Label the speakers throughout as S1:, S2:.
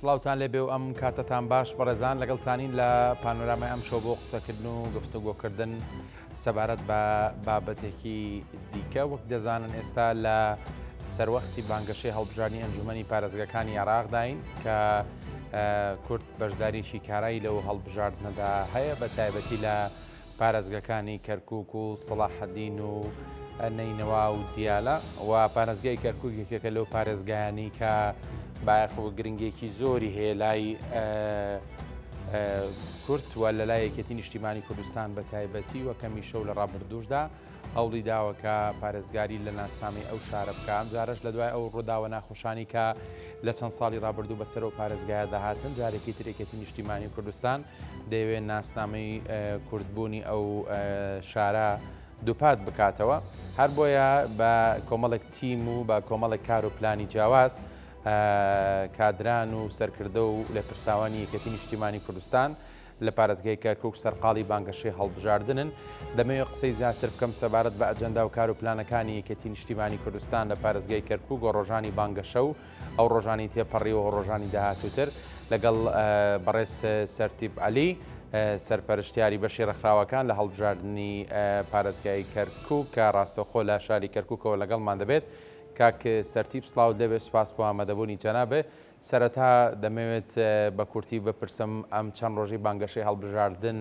S1: سڵاوتان لێبێ و ئەم کاتتان باش بەڕێزان لەگەڵتانین لە پانۆرامای ئەم شۆ بۆ قسەکردن و گفتوگۆکردن سەبارەت بە بابەتێکی دیکە وەک دەزانن ئێستا لە سەروەختی بانگەشەی هەڵبژاردننی ئەنجومەنی پارێزگەکانی عێراقداین کە کورد بەشداریشی کارایی لەو هەڵبژاردنەدا هەیە بە تایبەتی لە پارێزگەکانی کەرکووک و سەلاحەدین و نەینەوا و دیالە و پارێزگای کەرکووک یەکێکە لەو پارێزگایانی کە باەخەوە گرنگێکی زۆری هەیە لای کورد و لە لای یەکێتی نیشتیمانی کوردستان بە تایبەتی و کەمیشە و لە ڕابردوشدا هەوڵی داوەکە پارێزگاری لە ناسنامەی ئەو شارە بکە ئەم جارش لە دوای ئەو ڕووداوە ناخۆشانی کە لە چەند ساڵی ڕابردوو بەسەر و پارێزگایە داهاتن جارێکی تر یەکێتی نیشتیمانی کوردستان دەیەوێت ناسنامەی کوردبوونی ئەو شارە دووپات بکاتەوە هەر بۆیە بە کۆمەڵێک تیم و بە کۆمەڵێک کار و پلانی جیاواز کادران و سەرکردە و لە پرساوانی یەکێتی نیشتیمانی کوردستان لە پارێزگای کەرکووک سەرقاڵی بانگەشەی هەڵبژاردنن دەمەوێت قسەی زیاتر بکەم سەبارەت بە ئەجەندا و کار و پلانەکانی یەکێتی نیشتیمانی کوردستان لە پارێزگای کەرکووک و ڕۆژانی بانگەشە و ئەو ڕۆژانی تێپەڕیەوە ڕۆژانی داهاتووتر لەگەڵ بەڕێز سەرتیب عەلی سەرپەرشتیاری بەشی ڕێکخراوەکان لە هەڵبژاردننی پارێزگای کەرکووک کە ڕاستەوخۆ لە شاری کەرکووکەوە لەگەڵمان دەبێت کاک سەرتیب سڵاو دەبێت سوپاس بۆ ئامادەبوونی جەنابێ سەرەتا دەمەوێت بە کورتی بپرسم ئەم چەند ڕۆژی بانگەشەی هەڵبژاردن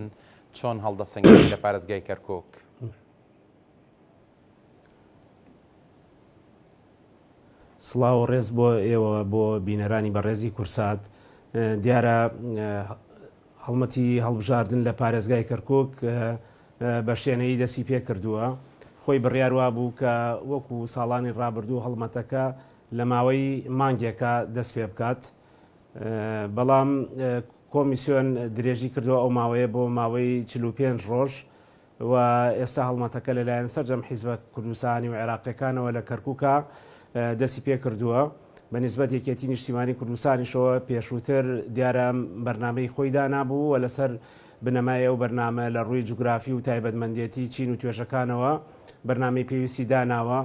S1: چۆن هەڵدەسەنگێت لە پارێزگای کەرکووک
S2: سڵاو و ڕێز بۆ ئێوە بۆ بینەرانی بەڕێزی کورسات دیارە هەڵمەتی هەڵبژاردن لە پارێزگای کەرکووک بە شوێنەی دەستی پێ کردووە خۆی بڕیاروا بوو کە وەکو ساڵانی ڕابردوو هەڵمەتەکە لە ماوەی مانگێکە دەست پێ بکات بەڵام کۆمیسیۆن درێژی کردووە ئەو ماوەیە بۆ ماوەی 45 ڕۆژ و ئێستا هەڵمەتەکە لەلایەن سەرجەم حیزبە کوردستانی و عێراقیەکانەوە لە کەرکووکە دەستی پێ کردووە بە نسبەت یەکێتی نیشتیمانی کوردستانیشەوە پێشووتر دیارە بەرنامەی خۆیدا نابوو و لەسەر بنەمایە و بەرنامە لە ڕووی جوگرافی و تایبەتمەندێتی چین و توێژەکانەوە بەرنامەی پێویستی داناوە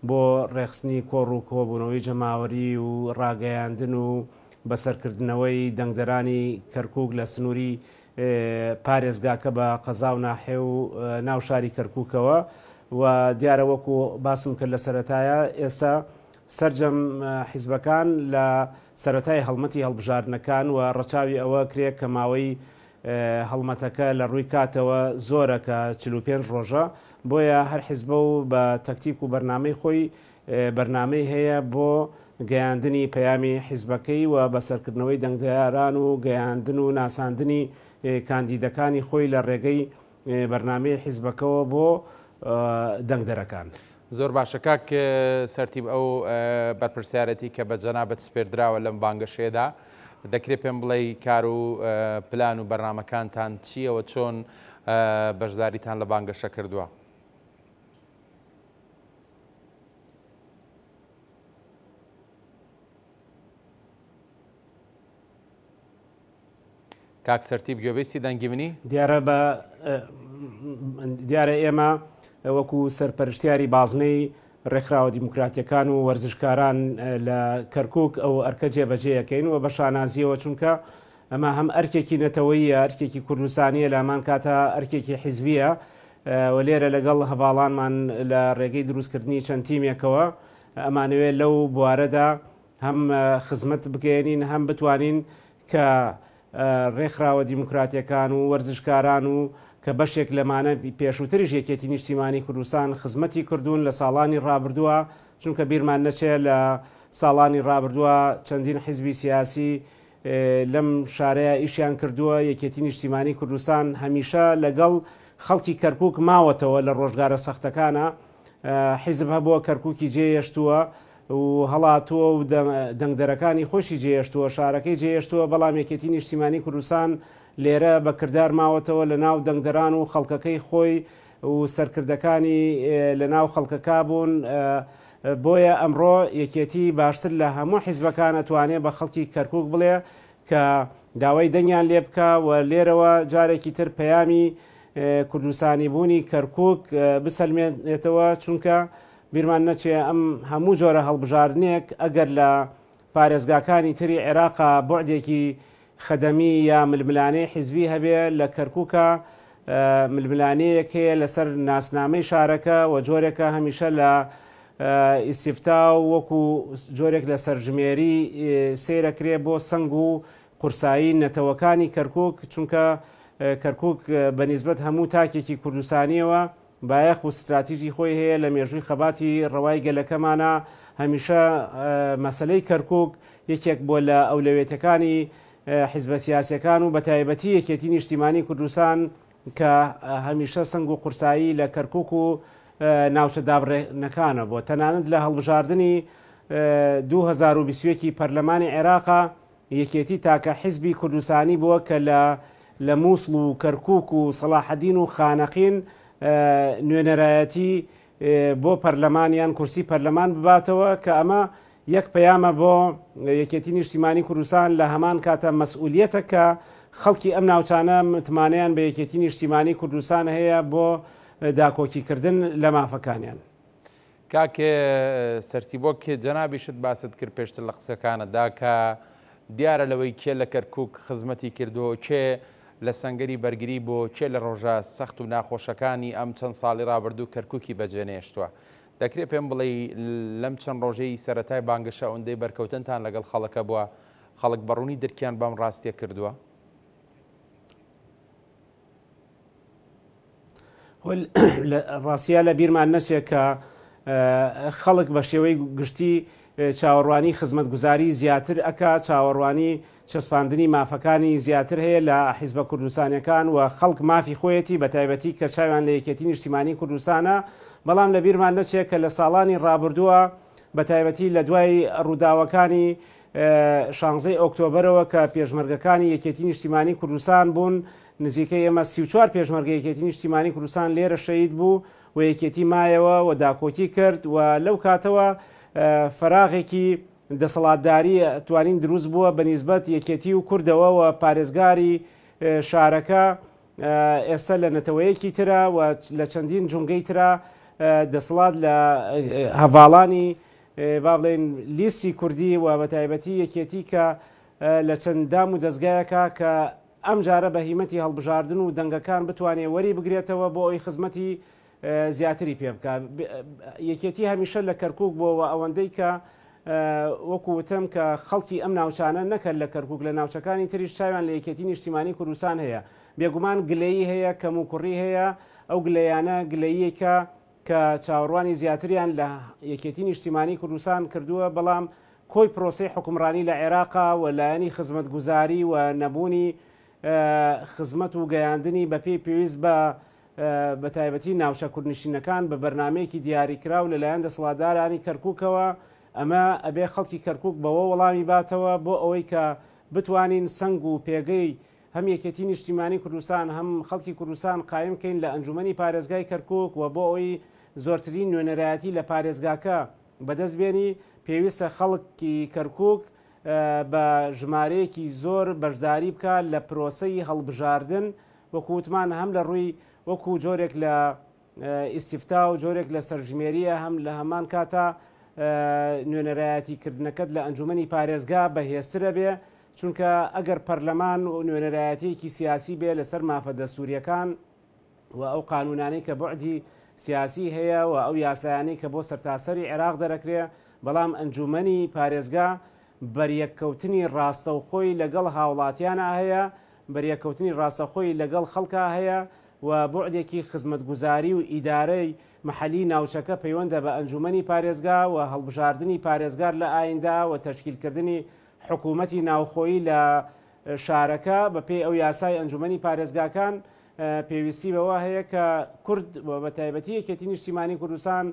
S2: بۆ ڕێخستنی کۆڕ و کۆبوونەوەی جەماوەری و ڕاگەیاندن و بەسەرکردنەوەی دەنگدەرانی کەرکووک لە سنووری پارێزگاکە بە قەزا و ناحێ و ناو شاری کەرکووکەوە و دیارە وەکو باسم کرد لە سەرەتایە ئێستا سەرجەم حیزبەکان لە سەرەتای هەڵمەتی هەڵبژاردنەکان و ڕەچاوی ئەوە کرێ کە ماوەی هەڵمەتەکە لە ڕووی کاتەوە زۆرە کە 45 ڕۆژە بۆیە هەر حیزبە و بە تەکتیک و بەرنامەی خۆی بەرنامەی هەیە بۆ گەیاندنی پەیامی حیزبەکەی و بەسەرکردنەوەی دەنگداران و گەیاندن و ناساندنی کاندیدەکانی خۆی لە ڕێگەی بەرنامەی حیزبەکەەوە بۆ دەنگدەرەکان.
S1: زۆر باشە کاک سەرتیب ئەو بەرپرسیارەتی کە بە جەنابەت سپێردراوە لەم بانگەشێدا دەکرێت پێم بڵێ کار و پلان و بەرنامەکانتان چیەوە چۆن بەشداریتان لە بانگەشە کردووە؟ کاک سەرتیب گوێبەستی دەنگی منی؟
S2: دیارە ئێمە وەکو سەرپەرشتیاری بازنەی ڕێکخراوە دیموکراتیەکان و وەرزشکاران لە کەرکووک ئەو ئەرکە جێبەجێیەکەین و بە شانازیەوە چونکە ئەمە هەم ئەرکێکی نەتەوەیە ئەرکێکی کوردستانیە لامان کاتە ئەرکێکی حیزبیە و لێرە لەگەڵ هەواڵانمان لە ڕێگەی دروستکردنی چەند تیمێکەوە ئەمانەوێت لەو بوارەدا هەم خزمەت بگەێنین هەم بتوانین کە ڕێکخراوە دیموکراتیەکان و وەرزشکاران و کە بەشێک لەمانە پێشووتریش یەکێتی نیشتیمانی کوردستان خزمەتی کردوون لە ساڵانی ڕابردووە چونکە بیرمان نەچێت لە ساڵانی ڕابردووە چەندین حیزبی سیاسی لەم شارەیە ئیشیان کردووە یەکێتی نیشتیمانی کوردستان هەمیشە لەگەڵ خەڵکی کەرکووک ماوەتەوە لە ڕۆژگارە سەختەکانە حیزب هەبووە کەرکووکی جێهێشتووە و هەڵاتووە و دەنگدەرەکانی خۆشی جێهێشتووە شارەکەی جێهێشتووە بەڵام یەکێتی نیشتیمانی کوردستان لێرە بە کردار ماوەتەوە لە ناو دەنگدەران و خەڵکەکەی خۆی و سەرکردەکانی لە ناو خەڵکەکە بوون بۆیە ئەمڕۆ یەکێتی باشتر لە هەموو حیزبەکانە توانێت بە خەڵکی کەرکووک بڵێ کە داوای دەنگیان لێ بکە و لێرەوە جارێکی تر پەیامی کوردستانی بوونی کەرکووک بسەلمێنێتەوە چونکە بیرمان نەچێ ئەم هەموو جۆرە هەڵبژاردنێک ئەگەر لە پارێزگاکانی تری عێراقا بۆعدێکی خەدەمی یا ململانەی حیزبی هەبێ لە کەرکووکە ململانەیەک هەیە لەسەر ناسنامەی شارەکە و جۆرێکە هەمیشە لە ئیسیفتا و وەکو جۆرێک لە سەرژمێری سیرەکرێ بۆ سنگ و قورسایی نەتەوەکانی کەرکووک چونکە کەرکووک بەنسبەت هەموو تاکێکی کوردستانیەوە بایەخ و استراتیژی خۆی هەیە لە مێژووی خەباتی ڕەوای گەلەکەمانە هەمیشە مەسلەی کەرکووک یەکێک بۆ لە ئەولەوێتەکانی حیزبە سیاسیەکان و بە تایبەتی یەکێتی نیشتیمانی کوردستان کە هەمیشە سنگ و قورسایی لە کەرکووک و ناوچە دابڕێنەکانە بۆ تەنانەت لە هەڵبژاردننی 2021 پەرلەمانی عێراقا یەکێتی تاکە حیزبی کوردستانی بووە کە لە مووسڵ و کەرکووک و سەلاحەدین و خانەقین نوێنەرایەتی بۆ پەرلەمانیان کورسی پەرلەمان بباتەوە کە ئەمە یەک پەیامە بۆ یەکێتی نیشتیمانی کوردستان لە هەمان کاتە مەسئولیەتە کە خەڵکی ئەم ناوچانە متمانەیان بە یەکێتی نیشتیمانی کوردستان هەیە بۆ داکۆکیکردن لە مافەکانیان.
S1: کاکێ سەرتیبۆ کێ جەنابیشت باست کرد پێشتر لە قسەکانەدا کە دیارە لەوەی کێ لە کەرکووک خزمەتی کردو چێ لە سەنگەری بەرگری بۆ چێ لە ڕۆژە سەخت و ناخۆشەکانی ئەم چەند ساڵی ڕابردوو کەرکووکی بەجێنێشتووە. دەکرێت پێم بڵێ لەم چەند ڕۆژەی سەرەتای بانگەشە ئەوەندەی بەرکەوتنتان لەگەڵ خەڵکە بووە خەڵک بەڕوونی دەرکیان بەم ڕاستیە کردووە؟
S2: ڕاستیە لە بیرمان نەچێت کە خەڵک بە شێوەی گشتی چاوەڕوانی خزمەتگوزاری زیاتر ئەکا چاوەڕوانی چەسپاندنی مافەکانی زیاتر هەیە لە حیزبە کوردستانیەکان و خەڵک مافی خۆیەتی بە تایبەتی کە چاویان لە یەکێتی نیشتیمانی کوردستانە بەڵام لە بیرمان نەچێت کە لە ساڵانی ڕابردووە بە تایبەتی لە دوای ڕووداوەکانی 16 ئۆکتۆبرەوە کە پێشمەرگەکانی یەکێتی نیشتیمانی کوردستان بوون نزیکەی ئێمە 34 پێشمەرگە یەکێتی نیشتیمانی کوردستان لێرە شەید بوو و یەکێتی مایەوە و داکۆکی کرد و لەو کاتەوە فراغێکی دەسەڵاتداری توانین دروست بووە بەنسبەت یەکێتی و کوردەوە و پارێزگاری شارەکە ئێستا لە نەتەوەیەکی ترە و لە چەندین جونگەی ترە دەسەڵات لە هەڤاڵانی با بڵێن لیستی کوردی و بە تایبەتی یەکێتی کە لە چەند دام و دەستگایەکە کە ئەم جارە بەهیمەتی هەڵبژاردن و دەنگەکان بتوانێت وەری بگرێتەوە بۆ ئەوی خزمەتی زیاتری پێ بکە. یەکێتی هەمیشە لە کەرکووک بۆەوە ئەوەندەی کە وەکوتم کە خەڵکی ئەم ناوچانە نەکرد لە کەرکووک لە ناوچەکانی تریش چاویان لە یەکێتی نیشتیمانی کوردستان هەیە بێگومان گلەیی هەیە کەم و کوڕی هەیە ئەو گلەیانە گلەییەکە کە چاوەڕوانی زیاتریان لە یەکێتی نیشتیمانی کوردستان کردووە بەڵام کۆی پرۆسی حکومڕانی لە عێراقا و لایەنی خزمەتگوزاری و نەبوونی خزمەت و گەیاندنی بە پێی پێویست بە تایبەتی ناوچە کوردنشینەکان بە بەرنمەیەکی دیاریکرا و لەلایەن دەسەڵاتدارانی کەرکووکەوە ئەمە ئەبێ خەڵکی کەرکووک بەوە وەڵامی باتەوە بۆ ئەوەی کە بتوانین سنگ و پێگەی هەم یەکێتی نیشتیمانی کوردستان هەم خەڵکی کوردستان قایم بکەین لە ئەنجومەنی پارێزگای کەرکووک و بۆ ئەوەی زۆرترین نوێنەرایەتی لە پارێزگاکە بەدەست بێنی پێویستە خەڵکی کەرکووک بە ژمارەیەکی زۆر بەشداری بکە لە پرۆسەی هەڵبژاردن وەکووتمان هەم لە ڕووی وەکو جۆرێک لە ئیسیفتا و جۆرێک لە سەرژمێریە هەم لە هەمان کاتە نوێنەرایەتیکردنەکەت لە ئەنجومەنی پارێزگا بەهێزترە بێ چونکە ئەگەر پەرلەمان و نوێنەرایەتێکی سیاسی بێ لەسەر مافە دەستوریەکان و ئەو قانونانەی کە بوعدی سیاسی هەیە و ئەو یاسایانەی کە بۆ سەرتاسەری عێراق دەرەکرێ بەڵام ئەنجومەنی پارێزگا بەریەککەوتنی ڕاستەوخۆی لەگەڵ هاوڵاتیانە هەیە بەریەککەوتنی ڕاستەخۆی لەگەڵ خەڵکا هەیە و بوعدێکی خزمەتگوزاری و ئیدارەی محلی ناوچەکە پەیوەندە بە ئەنجومەنی پارێزگا و هەڵبژاردننی پارێزگار لە ئایندا و تەشکیلکردنی حکوومەتی ناوخۆیی لە شارەکە بە پێی ئەو یاسای ئەنجومەنی پارێزگاکان پێویستی بەوە هەیە کە کورد بە تایبەتی یەکێتی نیشتیمانی کوردستان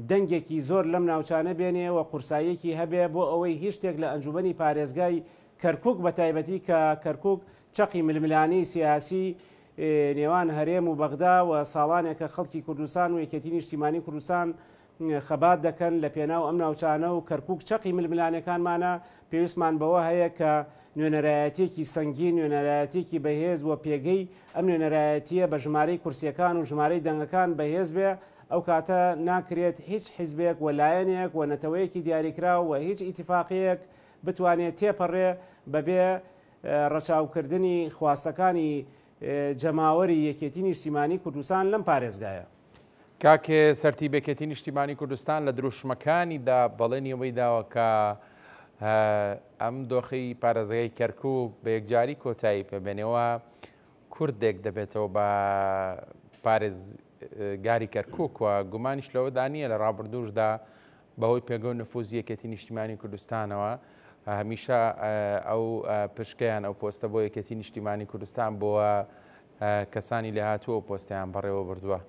S2: دەنگێکی زۆر لەم ناوچانە بێنێ و قورساییەکی هەبێ بۆ ئەوەی هیچ شتێک لە ئەنجومەنی پارێزگای کەرکووک بە تایبەتی کە کەرکووک چەقی ململانی سیاسی نێوان هەرێم و بەغدا و ساڵانێکە خەڵکی کوردستان و یەکێتی نیشتیمانی کوردستان خەبات دەکەن لە پێناو ئەم ناوچانە و کەرکووک چەقی ململانەکانمانە پێویستمان بەوە هەیە کە نوێنەرایەتێکی سەنگین نوێنەرایەتێکی بەهێز و پێگەی ئەم نوێنەرایەتیە بە ژمارەی کورسیەکان و ژمارەی دەنگەکان بەهێز بێ ئەو کاتە ناکرێت هیچ حیزبێک و لایەنێک و نەتەوەیەکی دیاریکرا و هیچ ئیتیفاقیەک بتوانێت تێپەڕێ بەبێ ڕەچاوکردنی خواستەکانی جەماوەری یەکێتی نیشتیمانی کوردستان لەم پارێزگایە.
S1: کاکێ سەرتیبێکێتی نیشتیمانی کوردستان لە دروشمەکانیدا بەڵێنیەوەی داوە کە ئەم دۆخی پارێزگای کەرکووک بە یەکجاری کۆتایی پێبێنەوە کوردێک دەبێتەوە بە پارێزگاری کەرکووک و گومانیش لەوەدا نییە لە ڕابردووشدا بەهۆی پێگەون نفوزی یەکێتی نیشتیمانی کوردستانەوە هەمیشە ئەو پشکیان ئەو پۆستە بۆ یەکێتی نیشتیمانی کوردستان بۆە کەسانی لە هاتووە پۆستیان بەڕێوە بردووە.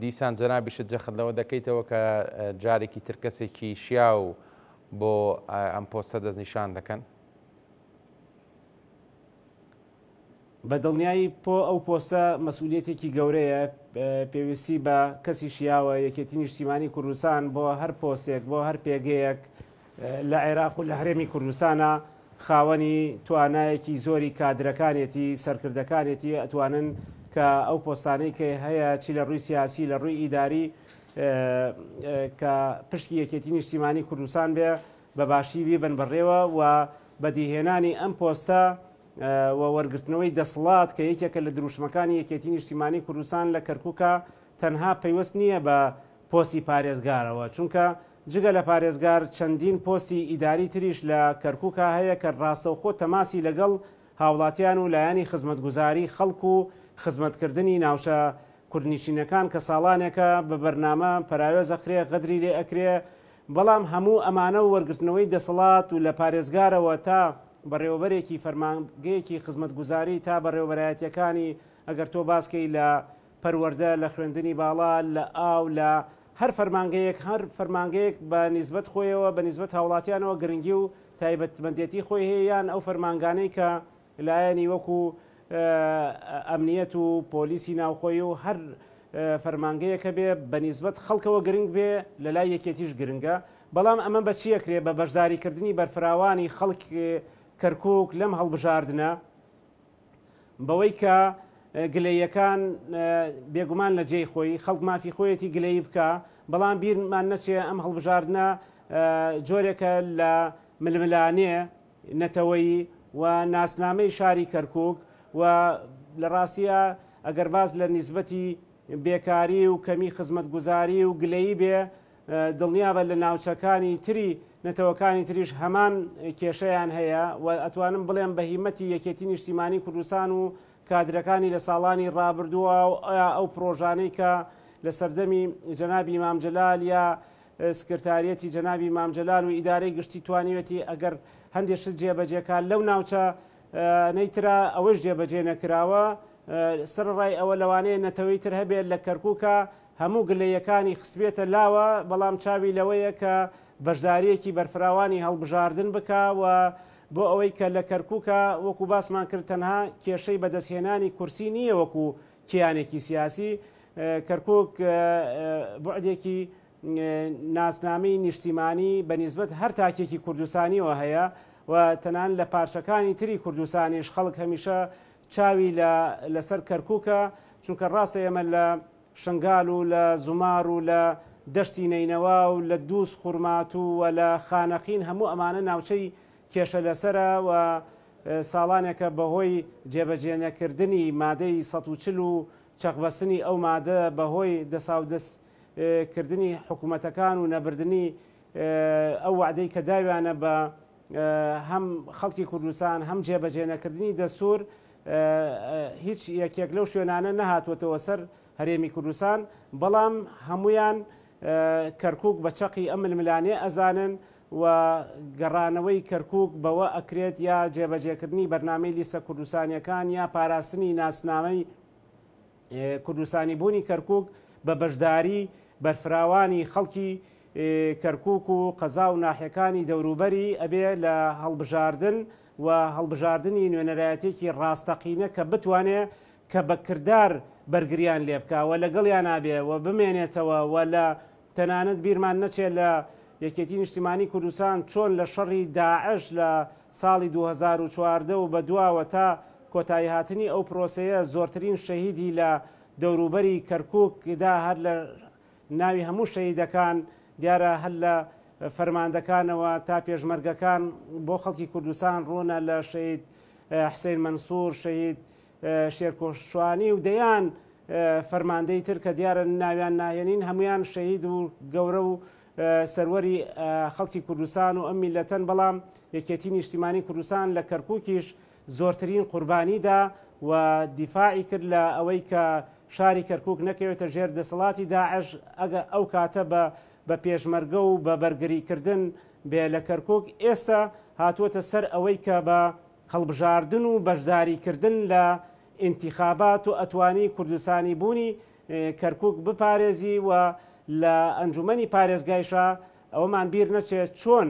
S1: دیسان جەنابیشت جەخت لەوە دەکەیتەوە کە جارێکی تر کەسێکی شیاو بۆ ئەم پۆستە دەستنیشان دەکەن.
S2: بە دڵنیایی ئەو پۆستە مەسئولیەتێکی گەورەیە پێویستی بە کەسی شیاوە یەکێتی نیشتیمانی کوردستان بۆ هەر پۆستێک بۆ هەر پێگەیەک لە عێراق و لە هەرێمی کوردستانە خاوەنی توانایەکی زۆری کادرەکانێتی سەرکردەکانێتی ئەتوانن کە ئەو پۆستانەی کە هەیە چی لە ڕووی سیاسی لە ڕووی ئیداری کە پشتی یەکێتی نیشتیمانی کوردستان بێ بە باشی بیبن بڕێوە و بەدیهێنانی ئەم پۆستە و وەرگرتنەوەی دەسەڵات کە یەکێکە لە دروشمەکانی یەکێتی نیشتیمانی کوردستان لە کەرکووکە تەنها پەیوەست نییە بە پۆستی پارێزگارەوە چونکە جگە لە پارێزگار چەندین پۆستی ئیداری تریش لە کەرکووکە هەیە کە ڕاستەوخۆ تەماسی لەگەڵ هاوڵاتیان و لایەنی خزمەتگوزاری خەڵک و خزمەتکردنی ناوچە کوردنشینەکان کە ساڵانێکە بە بەرنامە پەراوێز ئەکرێ غەدری لێ ئەکرێ بەڵام هەموو ئەمانە و وەرگرتنەوەی دەسەڵات و لە پارێزگارەوە تا بەڕێوەبەرێکی فەرمانگەیەکی خزمەتگوزاری تا بەڕێوەبەرایەتیەکانی ئەگەر تۆ باسکەی لە پەروەردە لە خوێندنی باڵا لە ئاو لە هەر فەرمانگەیەک بە نیسبەت خۆیەوە بە نیسبەت هاوڵاتیانەوە گرنگی و تایبەتمەندێتی خۆی هەیەیان ئەو فەرمانگانەی کە لایەنی وەکو ئەمنیەت و پۆلیسی ناوخۆی و هەر فەرمانگەیەکە بێ بە نیسبەت خەڵکەوە گرنگ بێ لە لای یەکێتیش گرنگە بەڵام ئەمە بە چیەکرێ بە بەشداریکردنی بەرفراوانی خەڵک کەرکووک لەم هەڵبژاردنە بەوەی کە گلەیەکان بێگومان لە جێی خۆی خەڵک مافی خۆیەتی گلەی بکە بەڵام بیرمان نەچێ ئەم هەڵبژاردنە جۆرێکە لە ململانێ نەتەوەی و ناسنامەی شاری کەرکووک و لە ڕاستیە ئەگەر باز لە نیسبەتی بێکاری و کەمی خزمەتگوزاری و گلەیی بێ دڵنیابە لە ناوچەکانی تری نەتەوەکانی تریش هەمان کێشەیان هەیە و ئەتوانم بڵێم بە هیمەتی یەکێتی نیشتیمانی کوردستان و کادرەکانی لە ساڵانی ڕابردووە و ئەو پرۆژانەی کە لە سەردەمی جەنابی مام جەلال یا سکرتاریەتی جەنابی مام جەلال و ئیدارەی گشتی توانیوێتی ئەگەر هەندێک شت جێبەجێکان لەو ناوچە نەیترا ئەوەش جێبەجێ نەکراوە سەرڕای ئەوە لەوانەیە نەتەوەی تر هەبێت لە کەرکووکە هەموو گلەیەکانی خستبێتە لاوە بەڵام چاوی لەوەیە کە بەشداریەکی بەرفراوانی هەڵبژاردن بکە و بۆ ئەوەی کە لە کەرکووکە وەکو باسمان کرد تەنها کێشەی بەدەستهێنانی کورسی نییە وەکو کیانێکی سیاسی کەرکووک بوعدێکی ناسنامەی نیشتیمانی بە نیسبەت هەر تاکێکی کوردستانیەوە هەیە و تەنان لە پارچەکانی تری کوردستانیش خەڵک هەمیشە چاوی لەسەر کەرکووکە چونکە ڕاستە ئێمە لە شنگال و لە زومار و لە دەشتی نینەوە و لە دووس خوورمات و لە خانەقین هەموو ئەمانە ناوچەی کێشە لەسرە و ساڵانێکە بەهۆی جێبەجێنەکردنی مادەی 140 و چەقبەستنی ئەو مادە بەهۆی دەساودەستکردنی حکوومەتەکان و نەبردنی ئەو وعدەی کە داویانە بە هەم خەڵکی کوردستان هەم جێبەجێنەکردنی دەستور هیچ یەکێک لەو شوێنانە نەهاتوەتەوە سەر هەرێمی کوردستان بەڵام هەمویان کەرکووک بە چەقی ئەم ململانێ ئەزانن و گەڕانەوەی کەرکووک بەوە ئەکرێت یا جێبەجێکردنی بەرنامەی لیستە کوردستانیەکان یا پاراستنی ناسنامەی کوردستانی بوونی کەرکووک بە بەشداری بەرفراوانی خەڵکی کەرکووک و قەزا و ناحیەکانی دەوروبەری ئەبێ لە هەڵبژاردن و هەڵبژاردننی نوێنەرایەتێکی ڕاستەقینە کە بتوانێت کە بە کردار بەرگریان لێ بکەوە لەگەڵیان نابێ و بمێنێتەوە و لە تەنانەت بیرمان نەچێت لە یەکێتی نیشتیمانی کوردستان چۆن لە شەڕی داعش لە ساڵی 2014 و بە دواوە تا کۆتایی هاتنی ئەو پرۆسەیە زۆرترین شەهیدی لە دەوروبەری کەرکووکدا هەر لە ناوی هەموو شەهیدەکان دیارە هەر لە فەرماندەکانەوە تا پێشمەرگەکان بۆ خەڵکی کوردستان ڕۆنە لە شەهید حسین منسوور، شەهید شێرکۆشوانی و دەیان فەرماندەی تر کە دیارە ناویان ناهێنین هەمویان شەهید و گەورە و سەروەری خەڵکی کوردستان و ئەم میلەتەن. بەڵام یەکێتی نیشتیمانی کوردستان لە کەرکووکیش زۆرترین قوربانیدا و دیفاعی کرد لە ئەوەی کە شاری کەرکووک نەکەوێتە ژێر دەسەڵاتی داعش ئەو کاتە بە پێشمەرگە و بە بەرگریکردن بێ لە کەرکووک. ئێستا هاتووەتە سەر ئەوەی کە بە هەڵبژاردن و بەشداریکردن لە ئینتیخابات و ئەتوانی کوردستانی بوونی کەرکووک بپارێزی و لە ئەنجومەنی پارێزگایشە ئەوەمان بیر نەچێت چۆن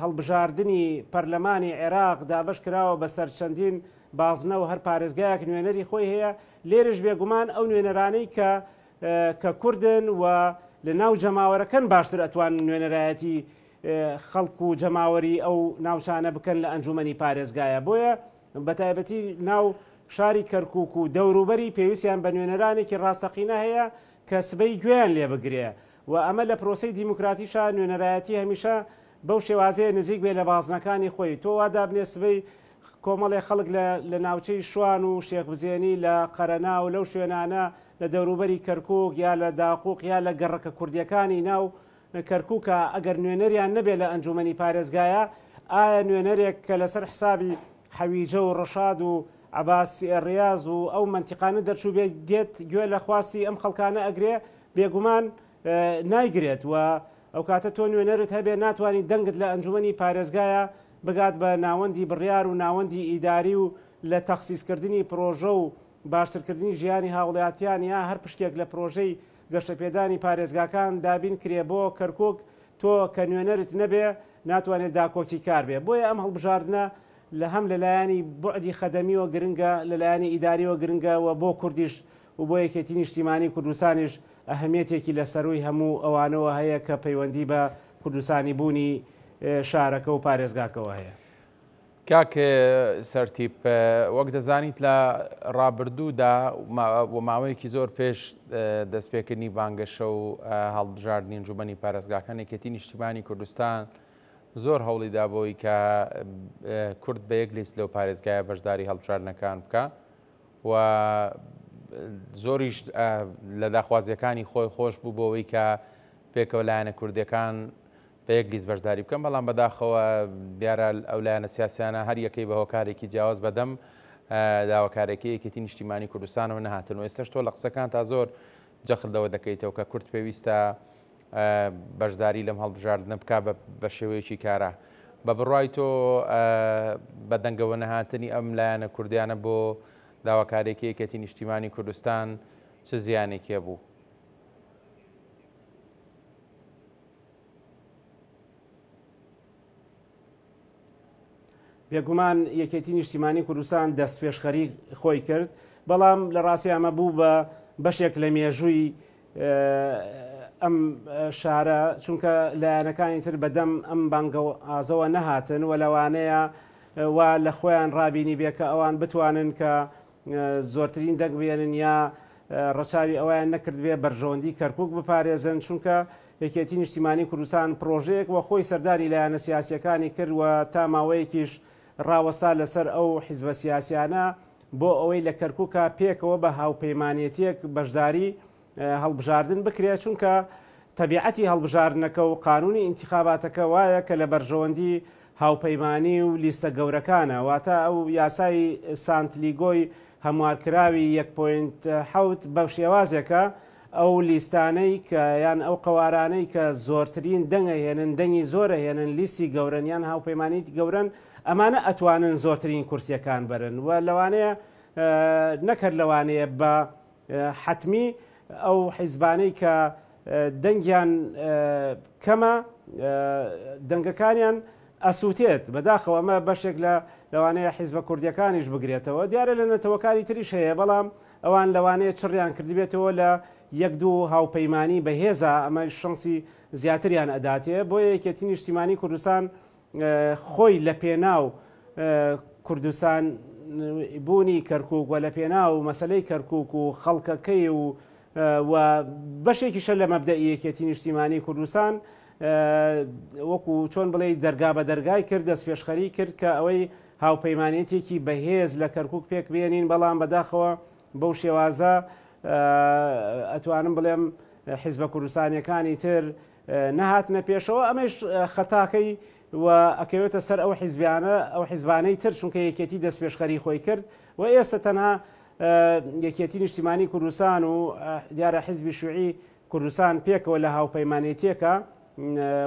S2: هەڵبژاردننی پەرلەمانی عێراق دابش کراوە بەسەر چەندین بازنە و هەر پارێزگایەک نوێنەری خۆی هەیە. لێرش بێگومان ئەو نوێنەرانەی کە کوردن و لە ناو جەماوەرەکەن باشتر ئەتوان نوێنەرایەتی خەڵک و جەماوەری ئەو ناوشانە بکەن لە ئەنجومەنی پارێزگایە. بۆیە بەتایبەتی ناو شاری کەرکووک و دەوروبەری پێویستیان بە نوێنەرانێکی ڕاستەقینە هەیە کە سبەی گوێیان لێ بگرێ و ئەمە لە پرۆسەی دیموکراتیشە نوێنەرایەتی هەمیشە بەو شێوازەیە نزیک بێ لە بازنەکانی خۆی. تۆ وا دابنێ سبەی کۆمەڵی خەڵک لە ناوچەی شوان و شێخبزێنی لە قەرەنا و لەو شوێنانە لە دەوروبەری کەرکووک یا لە داقووق یا لە گەڕەکە کوردیەکانی ناو کەرکووکە ئەگەر نوێنەریان نەبێت لە ئەنجومەنی پارێزگایە ئایا نوێنەرێک کە لەسەر حسابی حەویجە و ڕەشاد و عەباسی ڕیاز و ئەو منتیقانە دەرچوو بێت دێت گوێ لە خواستی ئەم خەڵکانە ئەگرێ بێگومان نایگرێت و ئەو کاتە تۆ نوێنەرت هەبێ ناتوانانی دەنگت لە ئەنجومەنی پارێزگایە بگات بە ناوەندی بڕیار و ناوەندی ئیداری و لە تەخسیسکردنی پرۆژە و باشترکردنی ژیانی هاوڵاتیان یا هەر پشتێک لە پرۆژەی گەشتەپێدانی پارێزگاکان دابین کرێ بۆ کەرکووک تۆ کە نوێنەرت نەبێ ناتوانێت داکۆکی کار بێ. بۆیە ئەم هەڵبژاردنە لە هەم لەلایەنی بوعدی خەدەمیەوە گرنگە لەلایەنی ئیداریەوە گرنگە و بۆ کوردیش و بۆ یەکێتی نیشتیمانی کوردستانیش ئەهەمیەتێکی لەسەروی هەموو ئەوانەوە هەیە کە پەیوەندی بە کوردستانی بوونی شارەکە و پارێزگاکەوە هەیە.
S1: کاک سەرتیپ وەک دەزانیت لە ڕابردوودا و ماوەیەکی زۆر پێش دەستپێکردنی بانگەشە و هەڵبژاردننی ئەنجومەنی پارێزگاکان یەکێتی نیشتیمانی کوردستان زۆر هەوڵیدا بۆی کە کورد بە یەک لیست لەو پارێزگایە بەشداری هەڵبژاردنەکان بکە و زۆریش لە داخوازیەکانی خۆی خۆش بوو بۆەوەی کە پێکەوە لایەنە کوردیەکان بە یەک لیست بەشداری بکەم. بەڵام بەداخەوە دیارە ئەو لایەنە سیاسیانە هەر یەکەی بە هۆکارێکی جیاواز بەدەم داواکارێکی یەکێتی نیشتیمانی کوردستانەوە نەهاتن و ئێستش تۆ لە قسەکان تا زۆر جەخردەوە دەکەیتەوە کە کورد پێویستە بەشداری لەم هەڵبژاردنە بکە بە شێوەیەکی کارە. بە بڕای تۆ بە دەنگەوە نەهاتنی ئەم لایەنە کوردیانە بۆ داواکارێکی یەکێتی نیشتیمانی کوردستان چه زیانێکی بوو؟
S2: بێگومان یەکێتی نیشتیمانی کوردستان دەست پێشخەری خۆی کرد، بەڵام لە ڕاستی ئەمە بوو بە بەشێک لە مێژووی ئەم شارە، چونکە لایەنەکانی تر بەدەم ئەم بانگە ئازەوە نەهاتن و لەوانەیە وا لە خۆیان ڕابینی بێ کە ئەوان بتوانن کە زۆرترین دەنگ بێنن یا ڕەچاوی ئەویان نەکرد بێ بەرژەوەندی کەرکووک بپارێزن، چونکە یەکێتی نیشتیمانی کوردستان پرۆژەیەک وە خۆی سەردانی لایەنە سیاسیەکانی کرد و تا ماوەیەکیش ڕاوەستا لەسەر ئەو حیزبە سیاسیانە بۆ ئەوەی لە کەرکووکە پێکەوە بە هاوپەیمانێتیەک بەشداری هەڵبژاردن بکرێت، چونکە تەبیعەتی هەڵبژاردنەکە و قانونی ئینتیخاباتەکە وایە کە لە بەرژەوەندی هاوپەیمانی و لیستە گەورەکانە، واتە ئەو یاسای سانتلیگۆی هەموارکراوی 1.7 بەو شێوازێکە ئەو لیستانەی کە یان ئەو قەوارانەی کە زۆرترین دەنگە هێنن دەنگی زۆرە هێنن لیستی گەورن یان هاوپەیمانیت گەورن ئەمانە ئەتوانن زۆرترین کورسیەکان بەرن و لەوانەیە نەکرد لەوانەیە بە حتمی ئەو حیزبانەی کە دەنگیان کەمە دەنگەکانیان ئەسووتێت بەداخەوە ئەمە بەشێک لە لەوانەیە حیزبە کوردیەکانیش بگرێتەوە. دیارە لە نەتەوەکانی تریش هەیە، بەڵام ئەوان لەوانەیە چڕیان کردبێتەوە لە 1-2 هاوپەیمانی بەهێزە، ئەمە شەنسی زیاتریان ئەداتێ. بۆ یەکێتی نیشتیمانی کوردستان خۆی لە پێناو کوردستان بوونی کەرکووک و لە پێناو مەسەلەی کەرکووک و خەڵکەکەی و بەشێکیشە لە مەبدەئی یەکێتی نیشتیمانی کوردستان وەکو چۆن بڵێ دەرگا بە دەرگای کرد دەست پێشخەری کرد کە ئەوەی هاوپەیمانێتێکی بەهێز لە کەرکووک پێک بێنین بەڵام بەداخەوە بەو شێوازە ئەتوانم بڵێم حیزبە کوردستانیەکانی تر نەهاتنە پێشەوە ئەمەش خەتاکەی و ئەکەوێتە سەر ئەو حیزبیانە ئەو حیزبانەی تر چونکە یەکێتی دەست پێشخەری خۆی کرد و ئێستا تەنها یەکێتی نیشتیمانی کوردستان و دیارە حیزبی شوعی کوردستان پێکەوە لە هاوپەیمانێتیەکە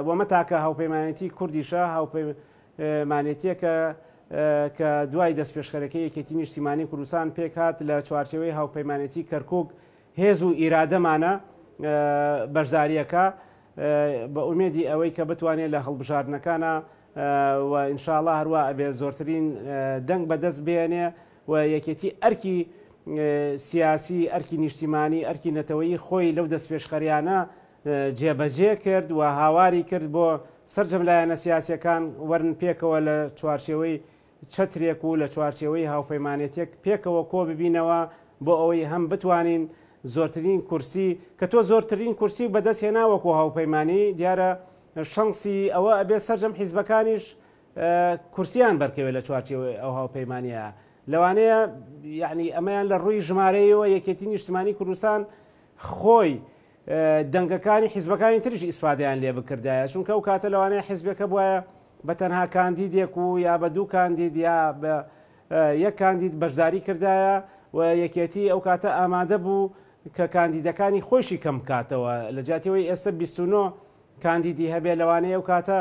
S2: وەمەتاکە هاوپەیمانێتی کوردیشە هاوپەیمانێتیەکە کە دوای دەست پێشخەرەکەی یەکێتی نیشتیمانی کوردستان پێکات لە چوارچێوەی هاوپەیمانێتی کەرکووک هێز و ئیرادەمانە بەشداریەکە بە ئومێدی ئەوەی کە بتوانێت لە هەڵبژاردنەکانە و ئینشاءڵڵا هەروە ئەبێ زۆرترین دەنگ بەدەست بێنێ و یەکێتی ئەرکی سیاسی ئەرکی نیشتیمانی ئەرکی نەتەوەیی خۆی لەو دەست پێشخەریانە جێبەجێ کرد و هاواری کرد بۆ سەرجەم لایەنە سیاسیەکان وەرن پێکەوە لە چوارچێوەی چەترێک و لە چوارچێوەی هاوپەیمانێتێک پێکەوە کۆ ببینەوە بۆ ئەوەی هەم بتوانین زۆرترین کورسی کە تۆ زۆرترین کورسی بەدەست هێناوەکو هاوپەیمانی دیارە شەنسی ئەوە ئەبێ سەرجەم حیزبەکانیش کورسیان بەرکەوێت لە چوارچێوەی ئەو هاوپەیمانیە لەوانەیە یعنی ئەمەیان لە ڕووی ژمارەیەوە یەکێتی نیشتیمانی کوردستان خۆی دەنگەکانی حیزبەکانی تریش ئیسفادەیان لێ بکردایە چونکە ئەو کاتە لەوانەیە حیزبەکە بواە بە تەنها کاندیدێک و یا بە دوو کاندید یا بە یەک کاندید بەشداری کردایە و یەکێتی ئەو کاتە ئامادە بوو کە کاندیدەکانی خۆشی کەم بکاتەوە لە جاتیەوەی ئێستا 29 کاندیدی هەبێ لەوانەیە ئەو کاتە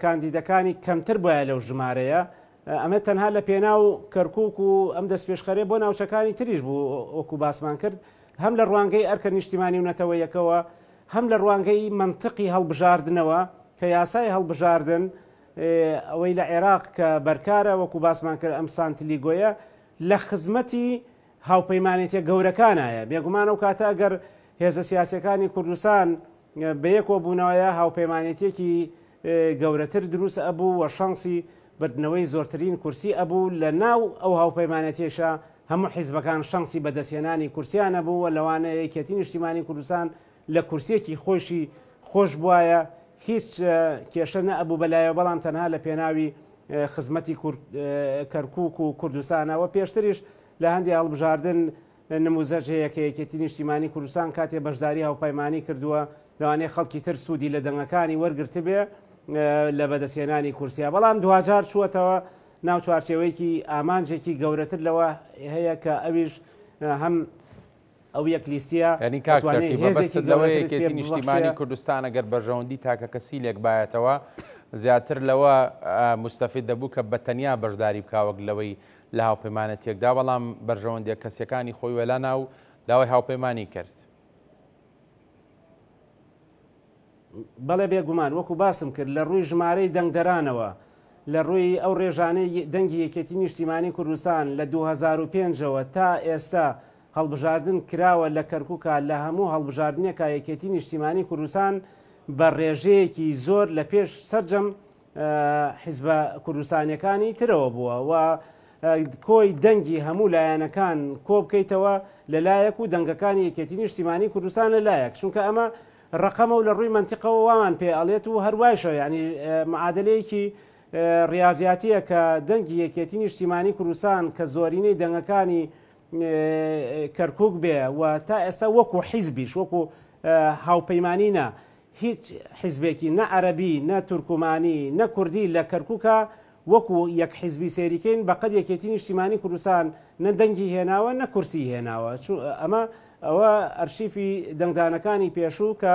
S2: کاندیدەکانی کەمتر بواە لەو ژمارەیە ئەمە تەنها لە پێناو کەرکووک و ئەم دەست پێشخەرێ بۆ ناوچەکانی تریش بوو وەکو باسمان کرد هەم لە ڕوانگەی ئەرکە نیشتیمانی و نەتەوەیەکەوە هەم لە ڕوانگەی منطقی هەڵبژاردنەوە کە یاسای هەڵبژاردن ئەوەی لە عێراق کە بەرکارە وەکو باسمان کرد ئەم سانتلیگۆیە لە خزمەتی هاوپەیمانێتیە گەورەکانایە بێگومان ئەو کاتە ئەگەر هێزە سیاسەکانی کوردستان بەیەکەوە بوونەوەیە هاوپەیمانێتێکی گەورەتر دروست ئەبوو و شانسی بردنەوەی زۆرترین کورسی ئەبوو لە ناو ئەو هاوپەیمانەتێشە هەموو حیزبەکان شانسی بەدەستهێنانی کورسیانە بوو و لەوانەیە یەکێتی نیشتیمانی کوردستان لە کورسێکی خۆشی خۆش بواە هیچ کێشە نەبوو بەلایە بەڵام تەنها لە پێناوی خزمەتی کەرکووک و کوردستانەوە پێشتریش لە هەندی هەڵبژاردن نموزەج هەیە کە یەکێتی نیشتیمانی کوردستان کاتێ بەشداری هاوپەیمانی کردووە لەوانەیە خەڵکی تر سوودی لە دەنگەکانی وەرگرت بێ لە بەدەستهێنانی کورسیا بەڵام دوجار چووەتەوە ناو چوارچێوەیەکی ئامانجێکی گەورەتر لەوە هەیە کە ئەویش هەم ئەو یەک لیستە
S1: ینی کاکسەرتی بەبەست لەوەی یەکێتی نیشتیمانی کوردستان ئەگەر بەرژەوەندی تاکە کەسیلێک بایەتەوە زیاتر لەوە مستەفید دەبوو کە بەتەنیا بەشداری بکاوەک لەوەی لە هاوپەیمانەتێکدا بەڵام بەرژەوەندی کەسیەکانی خۆی وەلا ناو داوای هاوپەیمانی کرد.
S2: بەڵێ بێگومان وەکو باسم کرد لە ڕووی ژمارەی دەنگدەرانەوە لە ڕووی ئەو ڕێژانەی دەنگی یەکێتی نیشتیمانی کوردستان لە 2005ەوە تا ئێستا هەڵبژاردن کراوە لە کەرکووکە لە هەموو هەڵبژاردنێکە یەکێتی نیشتیمانی کوردستان بە ڕێژەیەکی زۆر لە پێش سەرجەم حیزبە کوردستانیەکانی ترەوە بووە و کۆی دەنگی هەموو لایەنەکان کۆ بکەیتەوە لەلایەک و دەنگەکانی یەکێتی نیشتیمانی کوردستان لەلایەک چونکە ئەمە ڕقەمە و لە ڕووی منتیقەوە وامان پێ ئەڵێت و هەروایشە ینی معادلەیەکی ڕاضیاتیە کە دەنگی یەکێتی نیشتیمانی کوردستان کە زۆرینەی دەنگەکانی کەرکووک بێ و تا ئێستا وەکو حیزبیش وەکو هاوپەیمانینە هیچ حیزبێکی نە عەرەبی نە تورکمانی نە کوردی لە کەرکووکە وەکو یەک حیزبی سێریکەین بەقەد یەکێتی نیشتیمانی کوردستان نە دەنگی هێناوە نە کورسی هێناوە ئەمە ئەوە ئەرشیفی دەنگدانەکانی پێشوو کە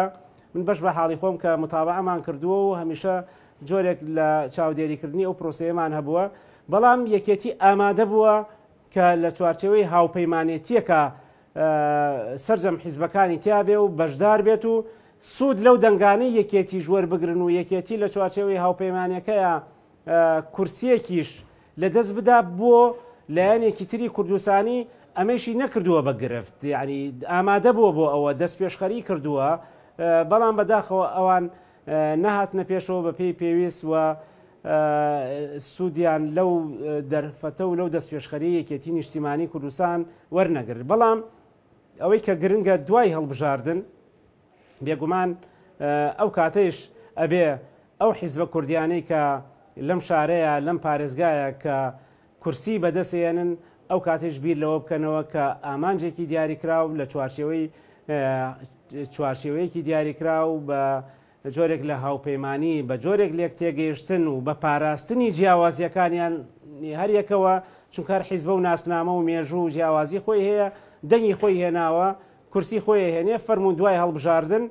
S2: من بەش بە حاڵی خۆم کە متابعەمان کردووە و هەمیشە جۆرێک لە چاودێریکردنی ئەو پرۆسەیەمان هەبووە بەڵام یەکێتی ئامادە بووە کە لە چوارچێوەی هاوپەیمانێتیەکە سەرجەم حیزبەکانی تیابێ و بەشدار بێت و سوود لەو دەنگانەی یەکێتی ژوەر بگرن و یەکێتی لە چوارچێوەی هاوپەیمانەکەیە کورسیەکیش لە دەست بدا بۆ لایەنێکی تری کوردستانی ئەمەشی نەکردووە بە گرفت یعنی ئامادە بووە بۆ ئەوە دەست پێشخەری کردووە بەڵام بەداخەوە ئەوان نەهاتنە پێشەوە بە پێی پێویست و سوودیان لەو دەرفەتە و لەو دەست پێشخەری یەکێتی نیشتیمانی کوردستان وەرنەگرت بەڵام ئەوەی کە گرنگە دوای هەڵبژاردن بێگومان ئەو کاتەیش ئەبێ ئەو حیزبە کوردیانەی کە لەم شارەیە لەم پارێزگایە کە کورسی بەدەستێنن ئەو کاتێش بیر لەوە بکەنەوە کە ئامانجێکی دیاریکراو لە چوارچێوەیەکی دیاریکراو بە جۆرێک لە هاوپەیمانی بە جۆرێک لێک تێگەیشتن و بە پاراستنی جیاوازیەکانیان هەریەکەوە چونکار حیزبە و ناسنامە و مێژوو و جیاوازی خۆی هەیە دەنگی خۆی هێناوە کورسی خۆی هێنێ فەرموو دوای هەڵبژاردن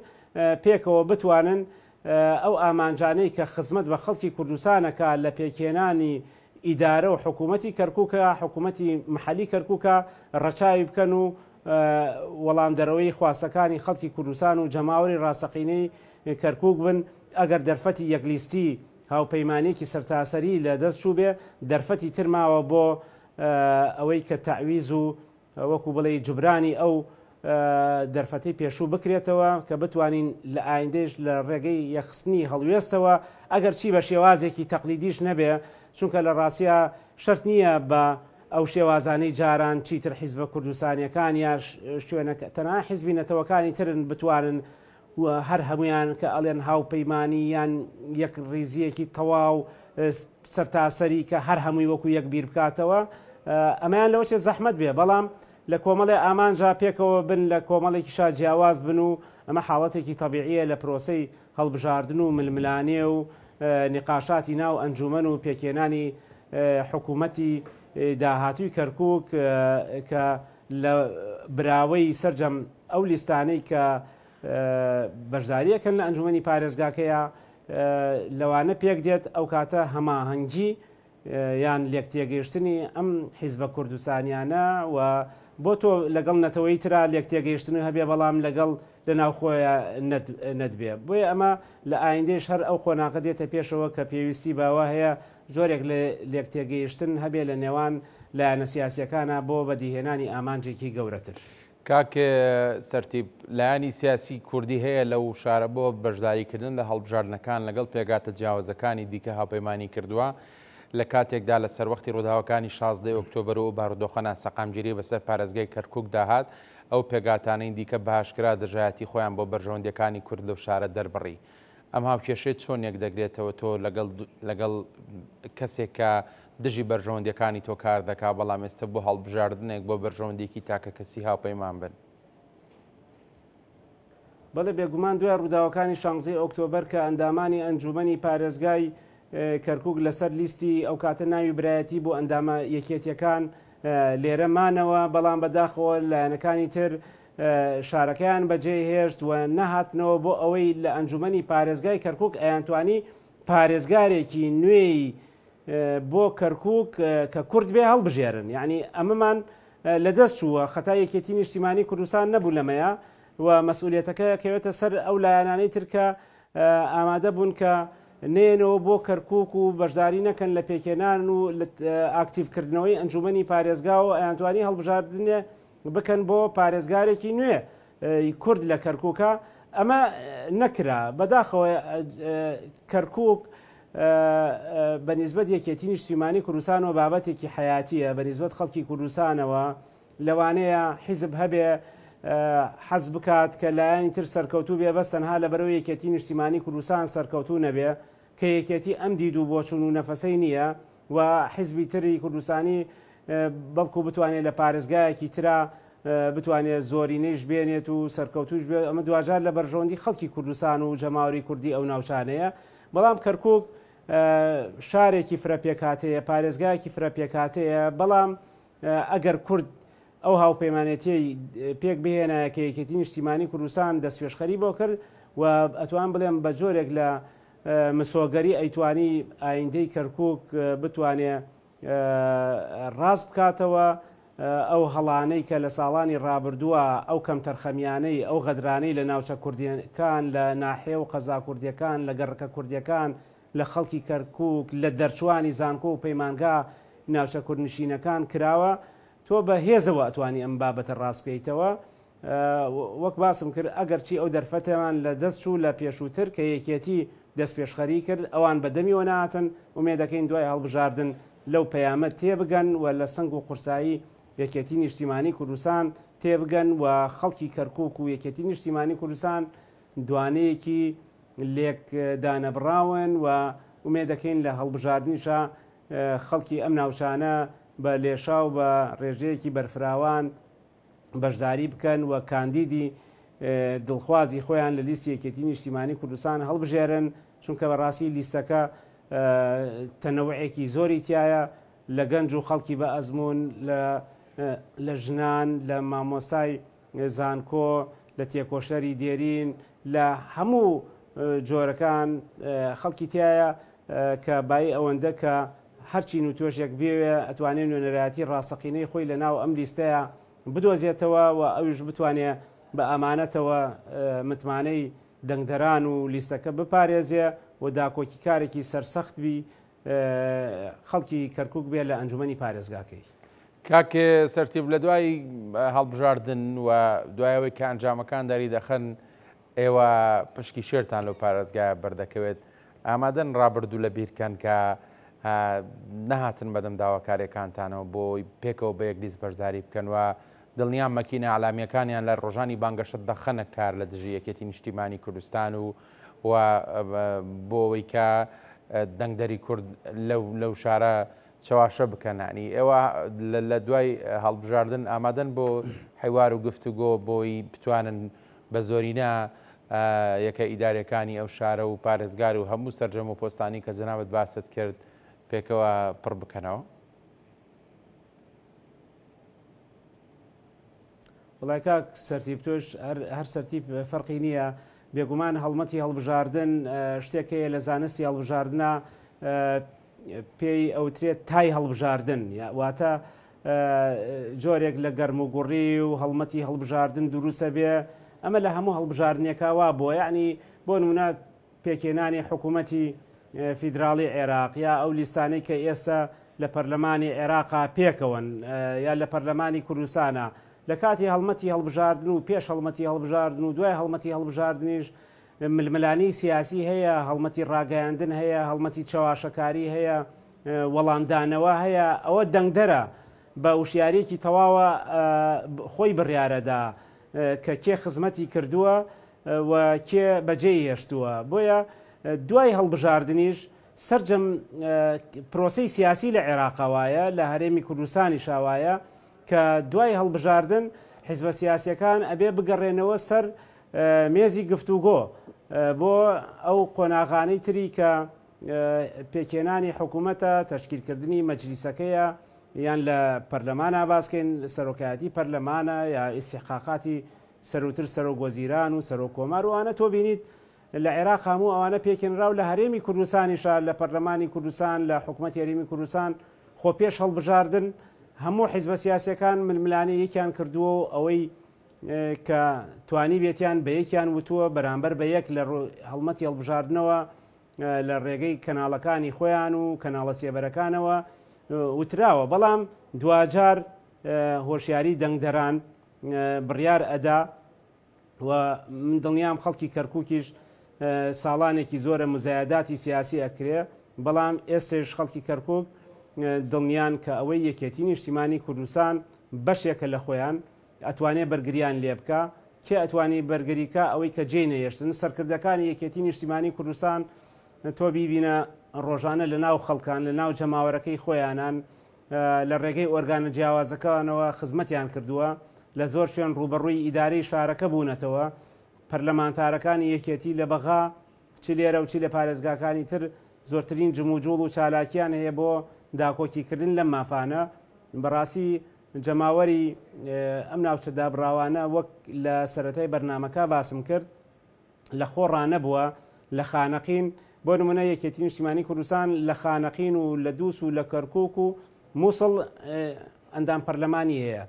S2: پێکەوە بتوانن ئەو ئامانجانەی کە خزمەت بە خەڵکی کوردستانەکە لە پێکێنانی ئیدارە و حکوومەتی کەرکووکە حکوومەتی محەلی کەرکووکە ڕەچاوی بکەن و وەڵام دەرەوەی خواستەکانی خەڵکی کوردستان و جەماوەری ڕاستەقینەی کەرکووک بن ئەگەر دەرفەتی یەکلیستی هاوپەیمانێکی سەرتاسەری لە دەست چوو بێ دەرفەتی ترماوە بۆ ئەوەی کە تەعویز و وەکو بڵێ جوبرانی ئەو دەرفەتەی پێشوو بکرێتەوە کە بتوانین لە ئایندێش لە ڕێگەی یەخستنی هەڵوێستەوە ئەگەر چی بە شێوازێکی تەقلیدیش نەبێ چونکە لە ڕاستیە شەرت نییە بە ئەو شێوازانەی جاران چیتر حیزبە کوردستانیەکان یا شوێنەکە تەنها حیزبی نەتەوەکانی ترن بتوانن هەر هەمویان کە ئەڵێن هاوپەیمانی یان یەک ڕیزیەکی تەواو سەرتاسەری کە هەر هەمووی وەکو یەک بیر بکاتەوە ئەمەیان لەوەشێ زەحمەت بێ بەڵام لە کۆمەڵی ئامانجا پێکەوە بن لە کۆمەڵێکی شا جیاواز بن و ئەمە حاڵەتێکی تەبیعیە لە پرۆسەی هەڵبژاردن و ململانێ و نقاشاتی ناو ئەنجومەن و پێکێنانی حکوومەتی داهاتووی کەرکووک کە لە براوەی سەرجەم ئەو لیستانەی کە بەشداریەکەن لە ئەنجومەنی پارێزگاکەیە لەوانە پێک دێت ئەو کاتە هەماهەنگی یان لێکتێگەیشتنی ئەم حیزبە کوردستانیانە و بۆ تۆ لەگەڵ نەتەوەی ترا لێکتێگەیشتن هەبێ بەڵام لەگەڵ لە ناوخۆیان نەتبێ بۆیە ئەمە لە ئایندەش هەر ئەو قۆناغە دێتە پێشەوە کە پێویستی باوە هەیە جۆرێک لە لێکتێگەیشتن هەبێ لە نێوان لایەنە سیاسیەکانە بۆ بەدیهێنانی ئامانجێکی گەورەتر.
S1: کاکە سەرتیب لایانی سیاسی کوردی هەیە لەو شارە بۆ بەشداریکردن لە هەڵبژاردنەکان لەگەڵ پێگاتە جیاوازەکانی دیکە هاوپەیمانی کردووە لە کاتێکدا لە سەروەختی ڕووداوەکانی 16 ئۆکتۆبر و بارودۆخەنە سەقامگیری بەسەر پارێزگای کەرکووک داهات ئەو پێگاتانەی دیکە بەهاشکرا دژایەتی خۆیان بۆ بەرژەوەندەکانی کورد لەو شارە دەربڕی ئەم هاوکێشەی چۆنێک دەگرێتەوە تۆ لەگەڵ کەسێک کە دژی بەرژەوەندەکانی تۆ کار دەکا بەڵام ئێستا بۆ هەڵبژاردنێک بۆ بەرژەوەندێکی تاکە کەسی هاوپەیمان بن.
S2: بەڵێ بێگومان دوای ڕووداوەکانی 16 ئۆکتۆبەر کە ئەندامانی ئەنجومەنی پارێزگای کەرکووک لەسەر لیستی ئەو کاتە ناوی برایەتی بۆ ئەندامە یەکێتیەکان لێرەمانەوە بەڵام بەداخەوە لایەنەکانی تر شارەکەیان بەجێ هێشت و نەهاتنەوە بۆ ئەوەی لە ئەنجومەنی پارێزگای کەرکووک ئەیانتوانی پارێزگارێکی نوێی بۆ کەرکووک کە کورد بێ هەڵبژێرن یعنی ئەمەمان لەدەست چووە خەتای یەکێتی نیشتیمانی کوردستان نەبوو لەمەیە و مەسئولیەتەکە کەوێتە سەر ئەو لایەنانەی ترکە ئامادە بوون کە نێنەوە بۆ کەرکووک و بەشداری نەکەن لە پێکێنان و ئاکتیڤکردنەوەی ئەنجومەنی پارێزگا و ئەیانتوانی هەڵبژاردنێ بکەن بۆ پارێزگارێکی نوێ کورد لە کەرکووکە ئەمە نەکرا بەداخەوە کەرکووک بەنسبەت یەکێتی نیشتیمانی کوردستان و بابەتێکی حیاتیە بەنسبەت خەڵکی کوردستانەوە لەوانەیە حیزب هەبێ حەز بکات کە لایەنی تر سەرکەوتوو بێ بەس تەنها لەبەرەوە یەکێتی نیشتیمانی کوردستان سەرکەوتوو نەبێ کە یەکێتی ئەم دید و بۆچوون و نەفەسەی نییە و حیزبی تری کوردستانی بەڵکو بتوانێت لە پارێزگایەکی ترا بتوانێت زۆرینەیش بێنێت و سەرکەوتوش بێت ئەمە دوجار لە بەرژەوەندی خەڵکی کوردستان و جەماوەری کوردی ئەو ناوچانەیە بەڵام کەرکووک شارێکی فرەپێکاتەیە پارێزگایەکی فرەپێکاتەیە بەڵام ئەگەر کورد ئەو هاوپەیمانێتی پێک بهێنایە کە یەکێتی نیشتیمانی کوردستان دەستپێشخەری بۆ کرد و ئەتوان بڵێم بە جۆرێک لە مسۆگەری ئەیتوانی ئایندەی کەرکووک بتوانێت ڕاست بکاتەوە ئەو هەڵانەی کە لە ساڵانی ڕابردووە ئەو کەم تەرخەمیانەی ئەو غەدرانەی لە ناوچە کوردیەکان لە ناحێ و قەزا کوردیەکان لە گەڕەکە کوردیەکان لە خەڵکی کەرکووک لە دەرچوانی زانکۆ و پەیمانگا ناوچە کوردنشینەکان کراوە تۆ بە هێزەوە ئەتوانی ئەم بابەتە ڕاست بکەیتەوە وەک باسم کرد ئەگەرچی ئەو دەرفەتەمان لە دەست چوو لە پێشووتر کە یەکێتی دەست پێشخەری کرد ئەوان بەدەمیەوە ناتن ومێدەکەین دوای هەڵبژاردن لەو پەیامە تێبگەن و لە سنگ و قورسایی یەکێتی نیشتیمانی کوردستان تێبگەن و خەڵکی کەرکووک و یەکێتی نیشتیمانی کوردستان دوانەیەکی لێک دانەبراون و ومێدەکەین لە هەڵبژاردنیشە خەڵکی ئەم ناوچانە بە لێشا و بە ڕێژەیەکی بەرفراوان بەشداری بکەن و کاندیدی دڵخوازی خۆیان لە لیستی یەکێتی نیشتیمانی کوردستان هەڵبژێرن، چونکە بەڕاستی لیستەکە تەنەوعێکی زۆری تایە لە گەنج و خەڵکی بە ئەزمون لە ژنان، لە مامۆستای زانکۆ، لە تێکۆشەری دێرین، لە هەموو جۆرەکان خەڵکی تایە کە بای ئەوەندە کە هەرچی نوتۆشێک بێوێ ئەتوانێت نوێنەرایەتی ڕاستەقینەی خۆی لە ناو ئەم لیستەیە بدۆزێتەوە و ئەویش بتوانێت بە ئامانەتەوە متمانەی دەنگدەران و لیستەکە بپارێزێ و داکۆکی کارێکی سەرسەخت بی خەڵکی کەرکووک بێت لە ئەنجومەنی پارێزگاکەی.
S1: کاکێ سەرتیب لە دوای هەڵبژاردن و دوایەوەی کە ئەنجامەکان داری دەخەن ئێوە پشکی شێرتان لەو پارێزگایە بەردەکەوێت، ئامادەن ڕابردوو لە بیرکەن کە نەهاتن بەدەم داواکاریەکانتانەوە بۆی پێکەوە بە یەکلیز بەشداری بکەن و دڵنیان مەکینە عەلامیەکانیان لە ڕۆژانی بانگەشت دەخەنە کار لە دژی یەکێتی نیشتیمانی کوردستان و بۆەوەی کە دەنگدەری کورد لەو شارە چاواشە بکەنانی. ئێوە لە دوای هەڵبژاردن ئامادەن بۆ حیوار و گفتوگۆ بۆی بتوانن بە زۆرینە یەکە ئیدارەکانی ئەو شارە و پارێزگار و هەموو سەرجەم و پۆستانی کە جەنابەت باست کرد پێکەوە پڕ بکەنەوە؟
S2: وڵای کاک سەرتیب تۆش هەر سەرتیب فەرقی نییە، بێگومان هەڵمەتی هەڵبژاردن شتێکەیە لە زانستی هەڵبژاردنە پێی ئەوترێت تای هەڵبژاردن، واتە جۆرێک لە گەرم و گوڕی و هەڵمەتی هەڵبژاردن دروستە بێ. ئەمە لە هەموو هەڵبژاردنێکا وا بۆ، یعنی بۆ نمونە پێکێنانی حکوومەتی فیدراڵی عێراق یا ئەو لیستانەی کە ئێستا لە پەرلەمانی عێراقا پێکەوەن یا لە پەرلەمانی کوردستانە لە کاتی هەڵمەتی هەڵبژاردن و پێش هەڵمەتی هەڵبژاردن و دوای هەڵمەتی هەڵبژاردنیش ململانی سیاسی هەیە، هەڵمەتی ڕاگەیاندن هەیە، هەڵمەتی چاواشەکاری هەیە، وەڵامدانەوە هەیە. ئەوە دەنگدەرە بە وشیارێکی تەواوە خۆی بڕیارەدا کە کێ خزمەتی کردووە و کێ بەجێی هێشتووە. بۆیە دوای هەڵبژاردنیش سەرجەم پرۆسەی سیاسی لە عێراقەوایە، لە هەرێمی کوردستانی شاوایە کە دوای هەڵبژاردن حیزبە سیاسیەکان ئەبێ بگەڕێنەوە سەر مێزی گفتوگۆ بۆ ئەو قۆناغانەی تری کە پێکێنانی حکوومەتە، تەشکیلکردنی مەجلیسەکەیە، یان لە پەرلەمانە باسکەین سەرۆکایەتی پەرلەمانە یا ئیستیحقاقاتی سەرۆتر سەرۆکوەزیران و سەرۆکۆمار وانە تۆ بینیت لە عێراق هەموو ئەوانە پێکێنراو لە هەرێمی کوردستانیشە، لە پەرلەمانی کوردستان، لە حکوومەتی هەرێمی کوردستان خۆ پێش هەڵبژاردن هەموو حیزبە سیاسیەکان ململانەی یەکیان کردووە و ئەوەی کە توانی بێتیان بە یەکیان وتووە بەرامبەر بە یەک لە هەڵمەتی هەڵبژاردنەوە لە ڕێگەی کەناڵەکانی خۆیان و کەناڵە سێبەرەکانەوە وتراوە. بەڵام دوجار هۆشیاری دەنگدەران بڕیار ئەدا و من دڵنیام خەڵکی کەرکووکیش ساڵانێکی زۆرە مزایداتی سیاسی ئەکرێ، بەڵام ئێستش خەڵکی کەرکووک دڵنیان کە ئەوەی یەکێتی نیشتیمانی کوردستان بەشێکە لە خۆیان ئەتوانێت بەرگریان لێ بکە. کێ ئەتوانی بەرگریکە ئەوەی کە جێ نەهێشتن سەرکردەکانی یەکێتی نیشتیمانی کوردستان تۆ بیبینە ڕۆژانە لە ناو خەڵکان لە ناو جەماوەرەکەی خۆیانان لە ڕێگەی ئۆرگانە جیاوازەکانەوە خزمەتیان کردووە، لە زۆر شوێن ڕوبەڕووی ئیدارەی شارەکە بوونەتەوە. پەرلەمانتارەکانی یەکێتی لە بەغا چ لێرە و چی لە پارێزگاکانی تر زۆرترین جموجوڵ و چالاکیان هەیە بۆ داکۆکیکردن لەم مافانە. بەڕاستی جەماوەری ئەم ناوچە دابراوانە وەک لە سەرەتای بەرنامەکە باسم کرد لە خۆڕانە بووە لە خانەقین. بۆ نمونە یەکێتی نیشتیمانی کوردستان لە خانەقین و لە دووس و لە کەرکووک و مووسڵ ئەندام پەرلەمانی هەیە،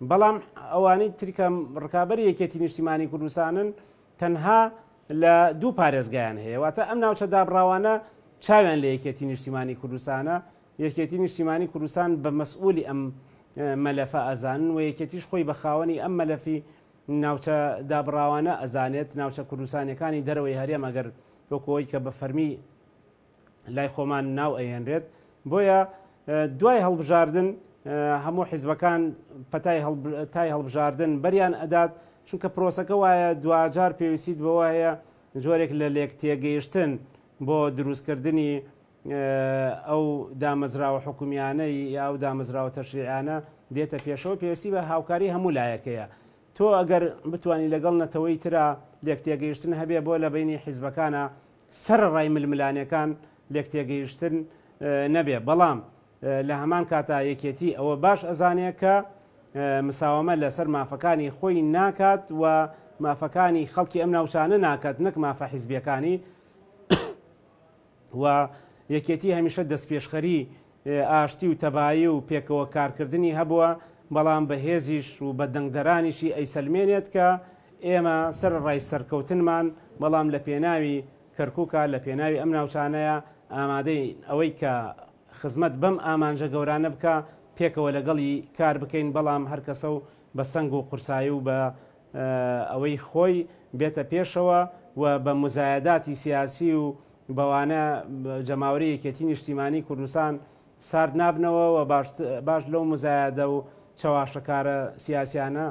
S2: بەڵام ئەوانەی تریکە ڕکابەری یەکێتی نیشتیمانی کوردستانن تەنها لە دوو پارێزگایان هەیە. واتە ئەم ناوچە دابراوانە چاویان لە یەکێتی نیشتیمانی کوردستانە. یەکێتی نیشتیمانی کوردستان بە مەسئولی ئەم مەلەفە ئەزانن و یەکێتیش خۆی بە خاوەنی ئەم مەلەفی ناوچە دابراوانە ئەزانێت، ناوچە کوردستانەکانی دەرەوەی هەرێم ئەگەر وەکەوەی کە بە فەرمی لای خۆمان ناو ئەهێنرێت. بۆیە دوای هەڵبژاردن هەموو حیزبەکان تای هەڵبژاردن بەریان ئەدات، چونکە پرۆسەکە وایە دوجار پێویستیت بەوە هەیە جۆرێک لە لێک تێگەیشتن بۆ دروستکردنی ئەو دامەزراوە حکومیانەی یا ئەو دامەزراوە تەشریعانە دێتە پێشەوە پێویستی بە هاوکاری هەموو لایەکەیە. تۆ ئەگەر بتوانانی لەگەڵ نەتەوەی ترا لێک تێگەیشتن هەبێ بۆ لە بینی حیزبەکانە سەرڕای ململانەکان لێک تێگەیشتن نەبێ، بەڵام لە هەمان کاتا یەکێتی ئەوە باش ئەزانێ کە مساومە لەسەر مافەکانی خۆی ناکات و مافەکانی خەڵکی ئەم ناوچانە ناکات، نەک مافە حیزبیەکانی. و یەکێتی هەمیشە دەستپێشخەری ئاشتی و تەبایی و پێکەوە کارکردنی هەبووە، بەڵام بەهێزیش و بە دەنگدەرانیشی ئەیسەلمێنێت کە ئێمە سەرڕای سەرکەوتنمان بەڵام لە پێناوی کەرکووکە لە پێناوی ئەم ناوچانەیە ئامادەی ئەوەی کە خزمەت بەم ئامانجە گەورانە بکە پێکەوە لەگەڵی کار بکەین، بەڵام هەر کەسە و بە سەنگ و قورسایی و بە ئەوەی خۆی بێتە پێشەوە و بە مزایداتی سیاسی و بەوانە جەماوەری یەکێتی نیشتیمانی کوردستان سارد نابنەوە و باش لەو مزایدە و چاواشەکارە سیاسیانە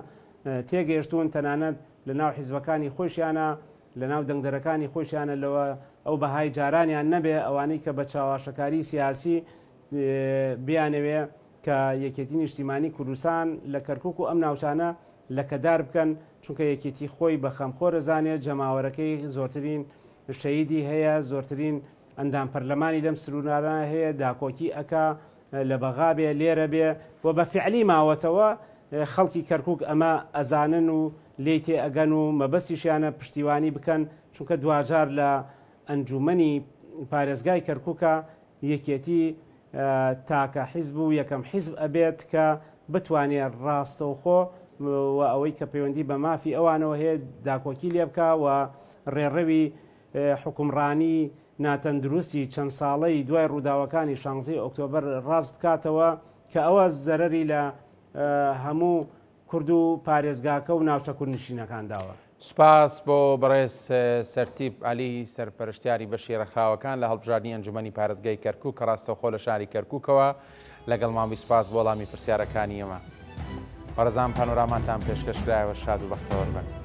S2: تێگەیشتون، تەنانەت لە ناو حیزبەکانی خۆشیانە لە ناو دەنگدەرەکانی خۆشیانە لەوە ئەو بەهای جارانیان نەبێ ئەوانەی کە بە چاواشەکاری سیاسی بیانەوێ کە یەکێتی نیشتیمانی کوردستان لە کەرکووک و ئەم ناوچانە لەکەدار بکەن، چونکە یەکێتی خۆی بە خەمخۆر زانێت جەماوەرەکەی زۆرترین شەیدی هەیە، زۆرترین ئەندام پەرلەمانی لەم سرونانە هەیە، داکۆکی ئەکا لە بەغا بێ لێرە بێ و بە فعلی ماوەتەوە خەڵکی کەرکووک ئەمە ئەزانن و لێی تێ ئەگەن و مەبەستیشیانە پشتیوانی بکەن، چونکە دوجار لە ئەنجومەنی پارێزگای کەرکووکە یەکێتی تاکە حیزب و یەکەم حیزب ئەبێت کە بتوانێت ڕاستەوخۆ و ئەوەی کە پەیوەندی بە مافی ئەوانەوە هەیە داکۆکی لێ بکە و ڕێڕەوی حکومڕانی ناتەندروستی چەند ساڵەی دوای ڕووداوەکانی 16 ئۆکتۆبەر ڕاست بکاتەوە کە ئەوە زەرەری لە هەموو کورد و پارێزگاکە و ناوچە کوردنشینەکان داوە.
S1: سوپاس بۆ بەڕێز سەرتیب علی سەرپەرشتیاری بەشی ڕێکخراوەکان لە هەڵبژاردننی ئەنجومەنی پارێزگای کەرکووک کە ڕاستەوخۆ لە شاری کەرکووکەوە لەگەڵ مامی سوپاس بۆ وەڵامی پرسیارەکانی ئێمە. بەڕێزان پانۆراماتان پێشکەشکرایەوە، شاد و بەختەوەر بن.